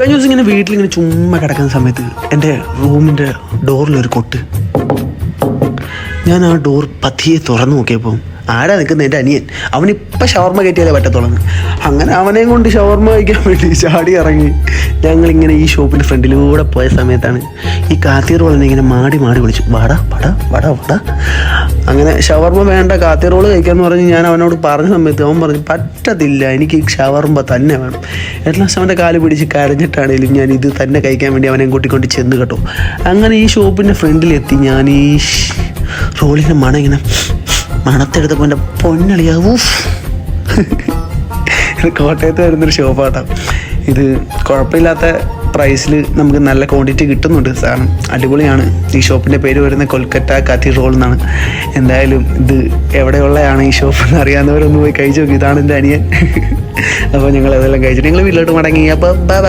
കഴിഞ്ഞ ദിവസം ഇങ്ങനെ വീട്ടിലിങ്ങനെ ചുമ്മാ കിടക്കുന്ന സമയത്ത് എൻ്റെ റൂമിൻ്റെ ഡോറിലൊരു കൊട്ട്. ഞാൻ ആ ഡോർ പതിയെ തുറന്നു നോക്കിയപ്പോൾ ആരാ നിൽക്കുന്നത്? എൻ്റെ അനിയൻ. അവനിപ്പം ഷവർമ്മ കയറ്റിയാലേ പറ്റത്തുള്ളൂ. അങ്ങനെ അവനെയും കൊണ്ട് ഷവർമ്മ കഴിക്കാൻ വേണ്ടി ചാടി ഇറങ്ങി. ഞങ്ങളിങ്ങനെ ഈ ഷോപ്പിൻ്റെ ഫ്രണ്ടിലൂടെ പോയ സമയത്താണ് ഈ കാത്തി റോളിനെ ഇങ്ങനെ മാടി വിളിച്ചു, വാടാ വടാ വടാ വടാ. അങ്ങനെ ഷവർമ്മ വേണ്ട, കാത്തി റോള് കഴിക്കാമെന്ന് പറഞ്ഞ് ഞാൻ അവനോട് പറഞ്ഞ സമയത്ത് അവൻ പറഞ്ഞു പറ്റത്തില്ല, എനിക്ക് ഷവർമ്മ തന്നെ വേണം. എല്ലാ അവൻ്റെ കാല് പിടിച്ച് കരഞ്ഞിട്ടാണേലും ഞാൻ ഇത് തന്നെ കഴിക്കാൻ വേണ്ടി അവനെ കൂട്ടിക്കൊണ്ട് ചെന്ന് കേട്ടോ. അങ്ങനെ ഈ ഷോപ്പിൻ്റെ ഫ്രണ്ടിലെത്തി. ഞാൻ ഈ റോളിൻ്റെ മണം ഇങ്ങനെ മണത്തെടുത്തപ്പോൾ എൻ്റെ പൊന്നളിയാവൂ. കോട്ടയത്ത് വരുന്നൊരു ഷോപ്പാട്ടോ ഇത്. കുഴപ്പമില്ലാത്ത പ്രൈസിൽ നമുക്ക് നല്ല ക്വാണ്ടിറ്റി കിട്ടുന്നുണ്ട്. സാധനം അടിപൊളിയാണ്. ഈ ഷോപ്പിൻ്റെ പേര് വരുന്ന കൊൽക്കത്ത കാത്തി റോൾ എന്നാണ്. എന്തായാലും ഇത് എവിടെയുള്ളതാണ് ഈ ഷോപ്പ് എന്ന് അറിയാവുന്നവരൊന്ന് പോയി കഴിച്ചു നോക്കി. ഇതാണ് എൻ്റെ അനിയൻ. അപ്പോൾ ഞങ്ങൾ അതെല്ലാം കഴിച്ചിട്ട് ഞങ്ങൾ വീട്ടിലോട്ട് മടങ്ങി. അപ്പോൾ ബൈ.